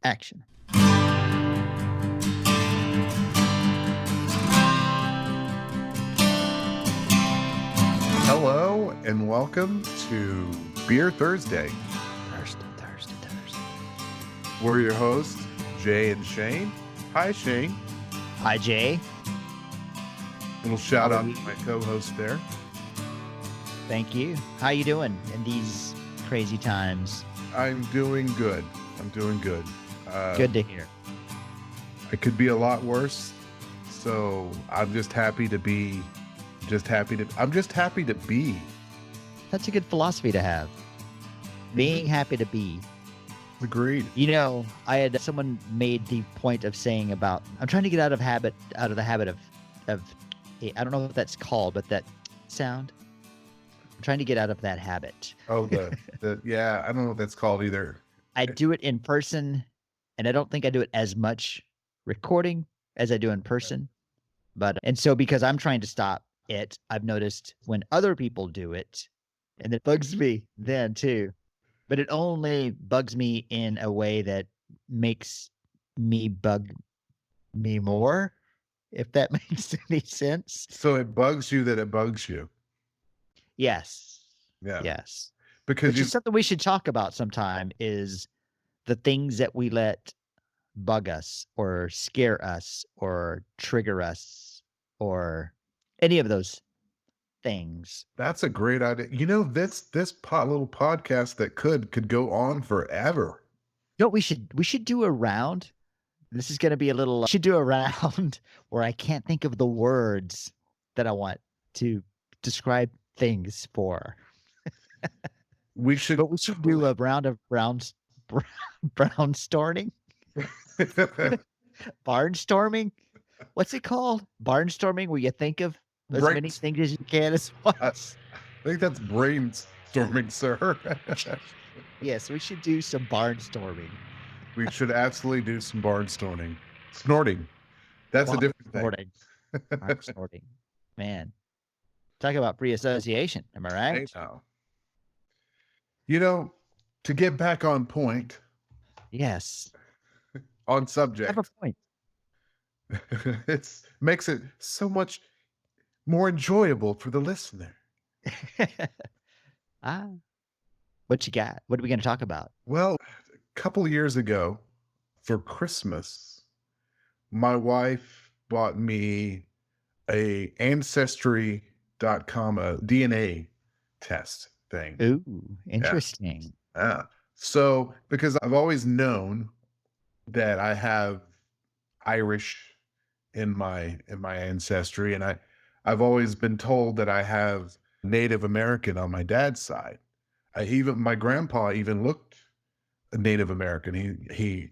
Action. Hello and welcome to Beer Thursday. Thursday. We're your hosts, Jay and Shayne. Hi, Shayne. Hi, Jay. Little shout out to my co-host there. Thank you. How you doing in these crazy times? I'm doing good. Good to hear. It could be a lot worse, so I'm just happy to be. I'm just happy to be. That's a good philosophy to have. Being happy to be. Agreed. You know, I had someone made the point of saying about I'm trying to get out of the habit of I don't know what that's called, but that sound. I'm trying to get out of that habit. Oh, yeah, I don't know what that's called either. I do it in person, and I don't think I do it as much recording as I do in person. And so because I'm trying to stop it, I've noticed when other people do it, and it bugs me then too. But it only bugs me in a way that makes me bug me more, if that makes any sense. So it bugs you that it bugs you. Yes. Yeah. Yes. Because Which is something we should talk about sometime, is the things that we let bug us or scare us or trigger us or any of those things. That's a great idea. You know, this little podcast that could go on forever. You know, we should do a round. This is going to be a little. Should do a round where I can't think of the words that I want to describe things for. We should do a round of brownstorming. Barnstorming. What's it called? Barnstorming, where you think of as many things as you can as once. I think that's brainstorming, sir. Yes, we should do some barnstorming. We should absolutely do some barnstorming. Snorting. That's a different thing. Snorting. Man. Talk about free association. Am I right? You know, to get back on point. Yes. On subject. I have a point. It makes it so much more enjoyable for the listener. What you got? What are we going to talk about? Well, a couple of years ago for Christmas, my wife bought me a ancestry.com, a DNA test thing. Ooh, interesting. Yeah. So, because I've always known that I have Irish in my ancestry, and I've always been told that I have Native American on my dad's side. My grandpa even looked Native American. He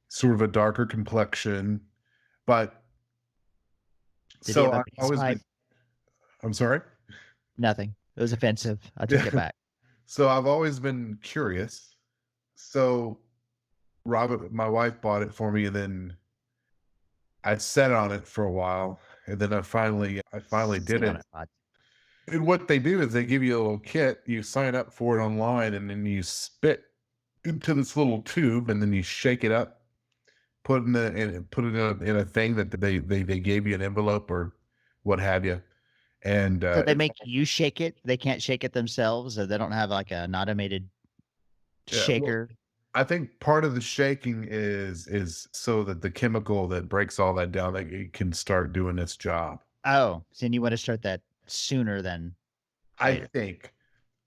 sort of a darker complexion, but I'm sorry? Nothing. It was offensive. I take it back. So I've always been curious. So Robert, my wife, bought it for me, and then I sat on it for a while, and then I finally did it. And what they do is they give you a little kit. You sign up for it online, and then you spit into this little tube, and then you shake it up, put it in a thing that they gave you, an envelope or what have you. And so they make you shake it. They can't shake it themselves, or they don't have like an automated shaker. Well, I think part of the shaking is so that the chemical that breaks all that down, that it can start doing its job. Oh, so you want to start that sooner than later. I think.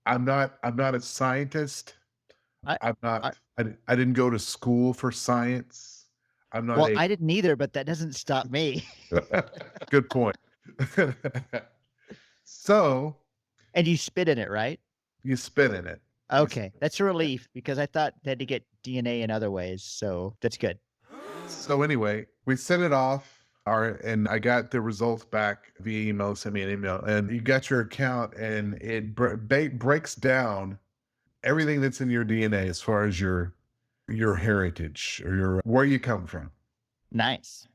I'm not a scientist. I didn't go to school for science. I'm not. Well, I didn't either, but that doesn't stop me. Good point. So. And you spit in it, right? You spit in it. Okay, that's a relief, because I thought they had to get DNA in other ways, so that's good. So anyway, we sent it off, and I got the results back via email. Send me an email, and you got your account, and it breaks down everything that's in your DNA as far as your heritage or where you come from. Nice.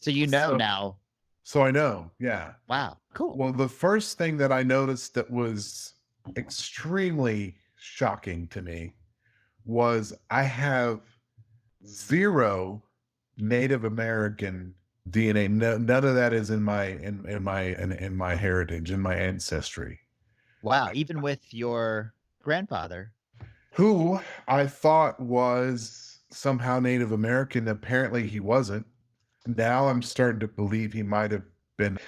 So now. So I know, yeah. Wow, cool. Well, the first thing that I noticed that was extremely shocking to me was I have Zero Native American DNA. No, none of that is in my heritage, in my ancestry. Wow, even with your grandfather. Who I thought was somehow Native American. Apparently, he wasn't. Now I'm starting to believe he might have been.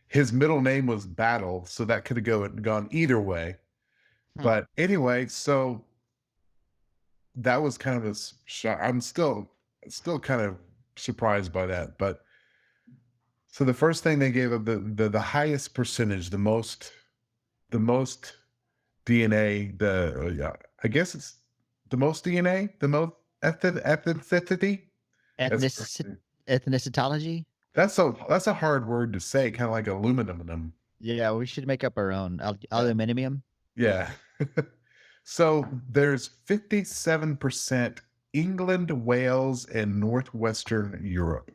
His middle name was Battle, so that could have gone either way. Hmm. But anyway, so that was kind of a shock. I'm still kind of surprised by that. But so the first thing they gave of the highest percentage, the most DNA, I guess it's the most DNA, the most ethnicity. That's Ethnicitology? that's a hard word to say, kind of like aluminum. Yeah, we should make up our own aluminum. Yeah. So there's 57% England, Wales, and Northwestern Europe.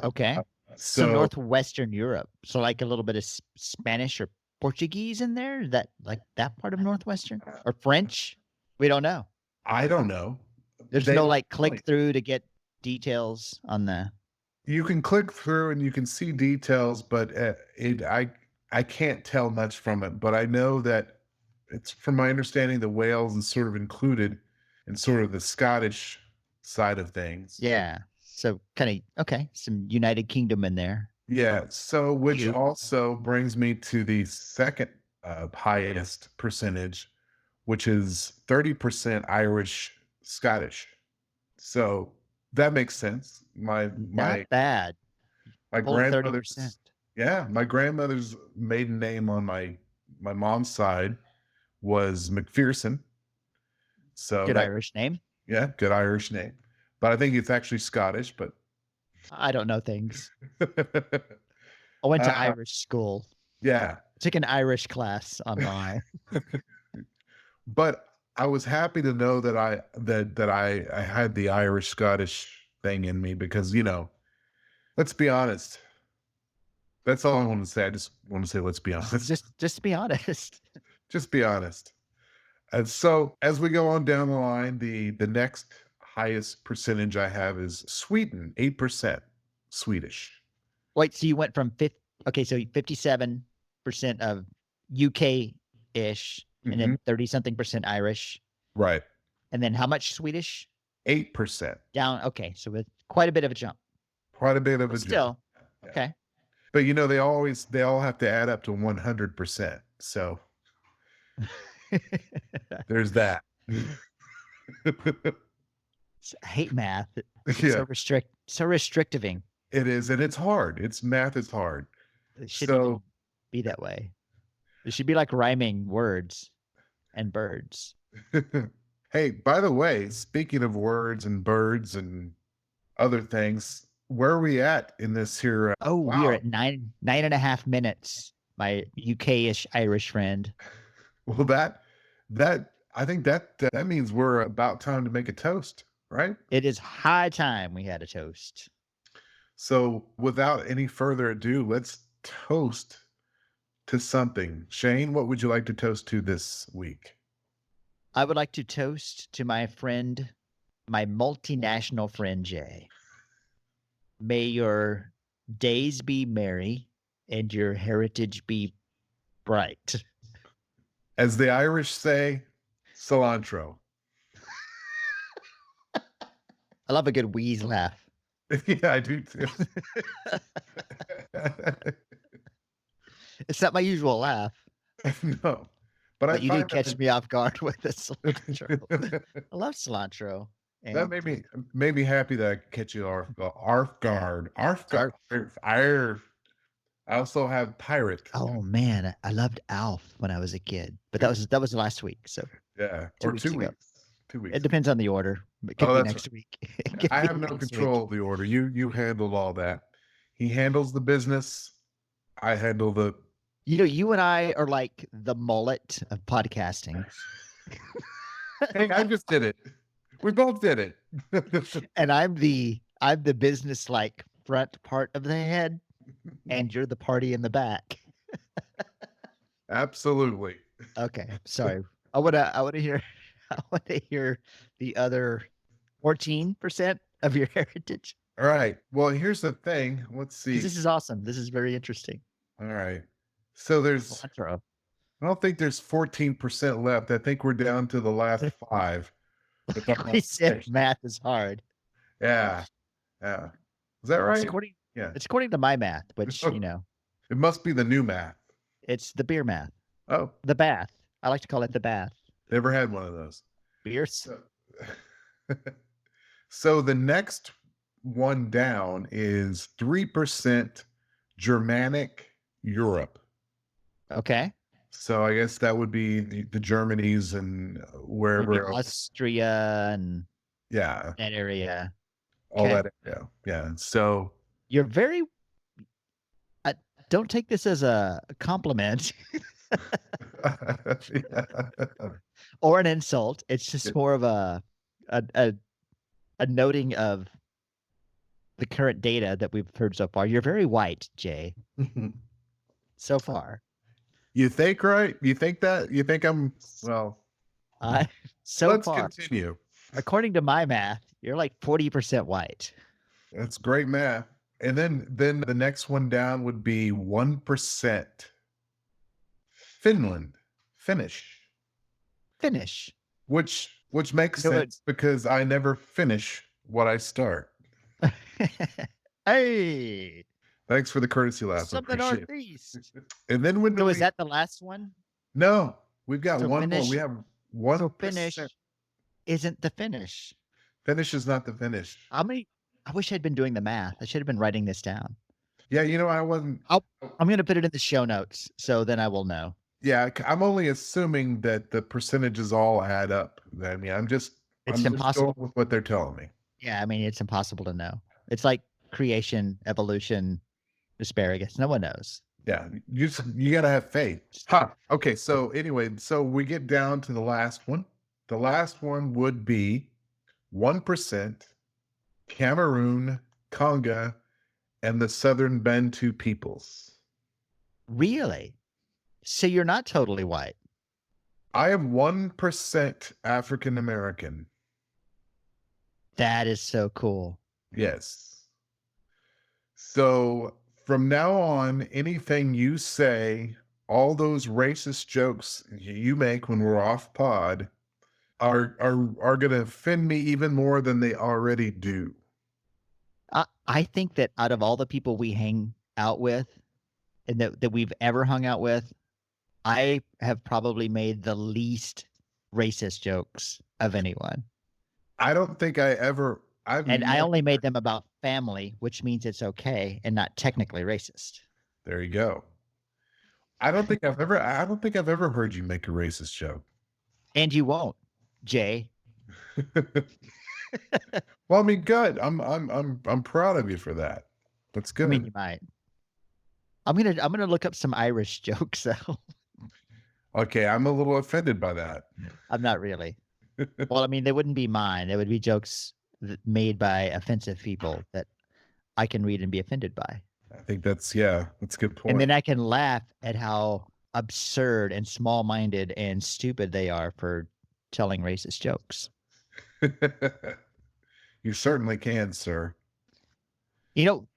Okay. So So Northwestern Europe. So like a little bit of Spanish or Portuguese in there? Is that like that part of Northwestern? Or French? We don't know. I don't know. There's They no don't like tell you. click through to get details on the You can click through and you can see details, but I can't tell much from it. But I know that it's from my understanding the Wales is sort of included in sort of the Scottish side of things. yeah. So kind of okay, some United Kingdom in there. Yeah. So which Cute. also brings me to the second highest percentage, which is 30% Irish Scottish. So that makes sense. My Not bad. my Full 30%. grandmother's my grandmother's maiden name on my mom's side was McPherson. So Good that Irish name. yeah, good Irish name. But I think it's actually Scottish, but I don't know things. I went to uh, Irish school. yeah. Took an Irish class online. But I was happy to know that I had the Irish Scottish thing in me because, let's be honest. That's all I want to say. I just want to say, let's be honest. Just to be honest. Just be honest. And so as we go on down the line, the next highest percentage I have is Sweden, 8% Swedish. Wait, so you went from okay, so 57% of UK-ish and Mhm. then 30 something percent Irish. Right. And then how much Swedish? 8%. Down. Okay, so with quite a bit of a jump. Quite a bit of But a jump. still, Yeah. okay. But they all have to add up to 100%. So there's that. I hate math. It's Yeah, so restricting. it is. And it's hard. Math is hard. It shouldn't even So be that way. It should be like rhyming words and birds. hey, by the way, speaking of words and birds and other things, where are we at in this here? Oh, we are Wow. at 9.5 minutes. My UK-ish Irish friend. Well, that I think that means we're about time to make a toast, right? It is high time we had a toast. So, without any further ado, let's toast to something. Shane, what would you like to toast to this week? I would like to toast to my friend, my multinational friend Jay. May your days be merry and your heritage be bright. As the Irish say, cilantro. I love a good wheeze laugh. Yeah, I do too. It's not my usual laugh, No, but I but you did find catch me off guard with the cilantro. that I love cilantro. that And made me happy that I could catch you off guard. I also have pirate. oh man, I loved Alf when I was a kid, but that was last week. So Yeah, 2 or weeks 2 ago. weeks. 2 weeks. It depends on the order. It could Oh, be that's next week. It could I be have no next week. control of the order. You handled all that. He handles the business. I handle the. You know, you and I are like the mullet of podcasting. Hey, I just did it. We both did it. And I'm the business like front part of the head, and you're the party in the back. Absolutely. Okay, sorry. I wanna hear I wanna hear the other 14%. of your heritage. All right. Well, here's the thing. Let's see. This is awesome. This is very interesting. All right. So there's Cilantro. I don't think there's 14% left. I think we're down to the last 5. If I'm We not said mistaken. math is hard. Yeah. Yeah. Is that It's right? according Yeah. it's according to my math, which, It must be the new math. it's the beer math. Oh, The bath. I like to call it the bath. never had one of those. Beers. So, so the next one down is 3% Germanic Europe. Okay. So I guess that would be the Germanys and Maybe wherever else. Austria and Yeah, that area. all Okay. that. Yeah, yeah. So You're very don't take this as a compliment yeah. or an insult. It's just more of a noting of the current data that we've heard so far. You're very white, Jay, so far. You think, right? You think that? You think I'm well? So Let's far, continue. according to my math, you're like 40% white. That's great math. And then the next one down would be 1% Finland, Finnish, which makes You know what? sense because I never finish what I start. Hey, Thanks for the courtesy laugh. I something appreciate it. northeast. And then when do So is we? that the last one? No, we've got So one more. Finnish. We have 1%. So Finnish isn't the Finnish. Finish is not the finish. How many? I wish I'd been doing the math. I should have been writing this down. Yeah, I wasn't. I'm going to put it in the show notes, so then I will know. Yeah, I'm only assuming that the percentages all add up. I mean, I'm just impossible. going with what they're telling me. Yeah, I mean, it's impossible to know. It's like creation, evolution, asparagus. No one knows. Yeah, you got to have faith. Okay, so anyway, so we get down to the last one. The last one would be 1% Cameroon, Congo, and the Southern Bantu peoples. Really? So you're not totally white. I am 1% African American. That is so cool. Yes. So from now on, anything you say, all those racist jokes you make when we're off pod are going to offend me even more than they already do. I think that out of all the people we hang out with and that we've ever hung out with, I have probably made the least racist jokes of anyone. I don't think I ever. I only made them about family, which means it's okay and not technically racist. There you go. I don't think I've ever heard you make a racist joke. And you won't, Jay. Well, I mean, good. I'm proud of you for that. That's good. I mean, you might. I'm gonna look up some Irish jokes though. Okay, I'm a little offended by that. I'm not really. Well, I mean, they wouldn't be mine. They would be jokes made by offensive people that I can read and be offended by. I think that's a good point. And then I can laugh at how absurd and small-minded and stupid they are for telling racist jokes. You certainly can, sir. You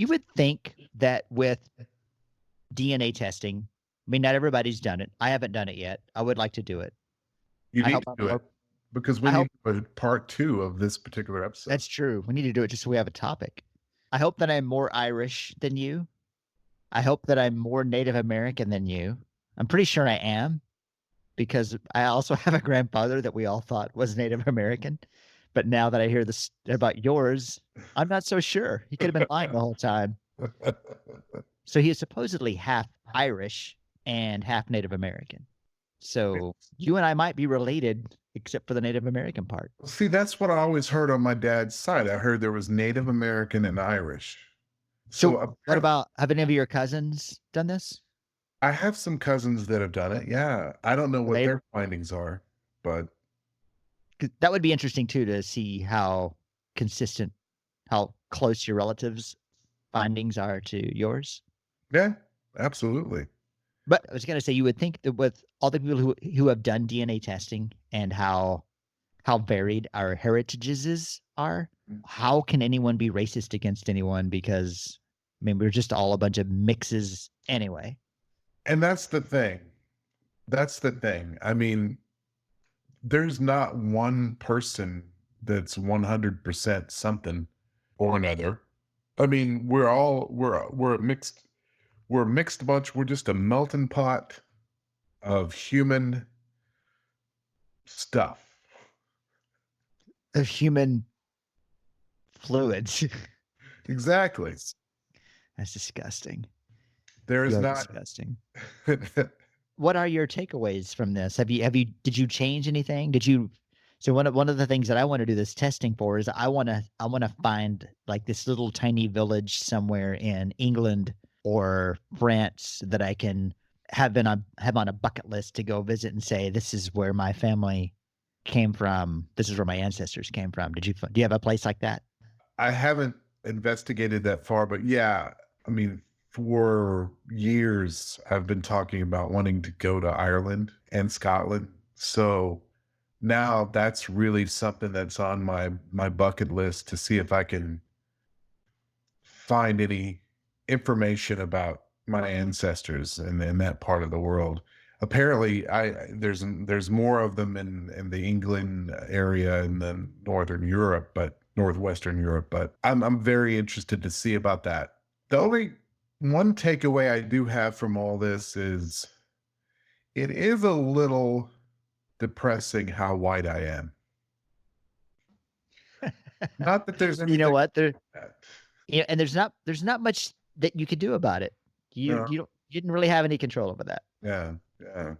would think that with DNA testing, I mean, not everybody's done it. I haven't done it yet. I would like to do it. You need to do it because we need to do part 2 of this particular episode. That's true. We need to do it just so we have a topic. I hope that I'm more Irish than you. I hope that I'm more Native American than you. I'm pretty sure I am because I also have a grandfather that we all thought was Native American. But now that I hear this about yours, I'm not so sure. He could have been lying the whole time. So he is supposedly half Irish and half Native American. So you and I might be related, except for the Native American part. See, that's what I always heard on my dad's side. I heard there was Native American and Irish. So what about, have any of your cousins done this? I have some cousins that have done it. Yeah. I don't know what their findings are, but that would be interesting too, to see how consistent, how close your relatives' findings are to yours. Yeah, absolutely. But I was going to say, you would think that with all the people who have done DNA testing and how varied our heritages are, how can anyone be racist against anyone? Because I mean, we're just all a bunch of mixes anyway. And that's the thing. That's the thing. I mean, there's not one person that's 100% something or another. I mean, we're a mixed bunch. We're just a melting pot of human stuff. Of human fluids. Exactly. That's disgusting. There is You're not. disgusting. What are your takeaways from this? Did you change anything? So one of the things that I want to do this testing for is I want to find like this little tiny village somewhere in England or France that I can have on a bucket list to go visit and say, this is where my family came from. This is where my ancestors came from. Do you have a place like that? I haven't investigated that far, but yeah, I mean, for years I've been talking about wanting to go to Ireland and Scotland. So now that's really something that's on my bucket list to see if I can find any information about my ancestors in that part of the world. Apparently, there's more of them in the England area and then Northwestern Europe, but I'm very interested to see about that. The only one takeaway I do have from all this is it is a little depressing how white I am. Not that there's You know anything what? that. Yeah, and there's not much that you could do about it. No. You didn't really have any control over that. Yeah, yeah.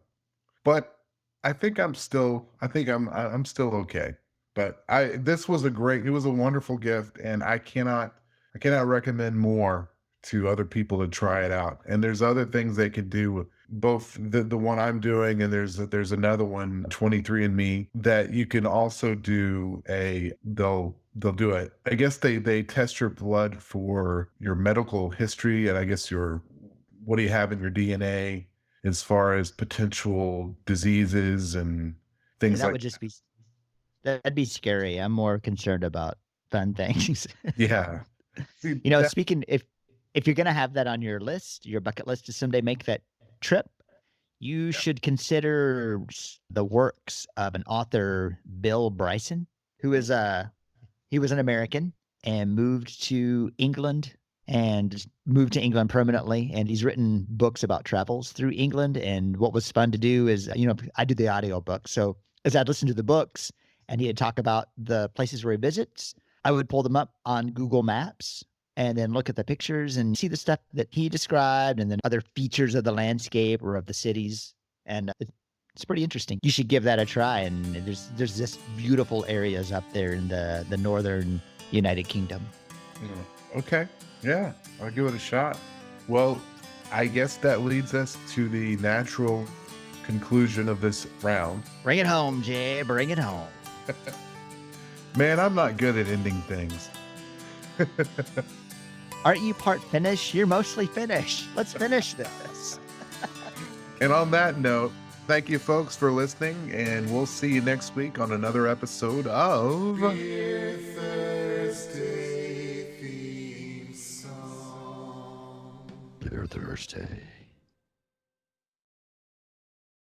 But I'm still okay. But this was it was a wonderful gift, and I cannot recommend more to other people to try it out. And there's other things they can do, both the one I'm doing, and there's another one, 23andMe, that you can also do they'll do it. I guess they test your blood for your medical history, and I guess what do you have in your DNA as far as potential diseases and Yeah, things that like would just be that'd be scary. I'm more concerned about fun things. yeah. See, You know, that speaking if you're gonna have that on your list, your bucket list to someday make that trip, you yeah. should consider the works of an author, Bill Bryson, who is he was an American and moved to England permanently. And he's written books about travels through England. And what was fun to do is, I do the audio book. So as I'd listen to the books and he'd talk about the places where he visits, I would pull them up on Google Maps and then look at the pictures and see the stuff that he described and then other features of the landscape or of the cities. And it's pretty interesting. You should give that a try. And there's just beautiful areas up there in the northern United Kingdom. Okay. Yeah, I'll give it a shot. Well, I guess that leads us to the natural conclusion of this round. Bring it home, Jay. Bring it home. Man, I'm not good at ending things. Aren't you part Finnish? You're mostly Finnish. Let's finish this. And on that note, thank you folks for listening, and we'll see you next week on another episode of Beer Thursday Theme Song. Beer Thursday.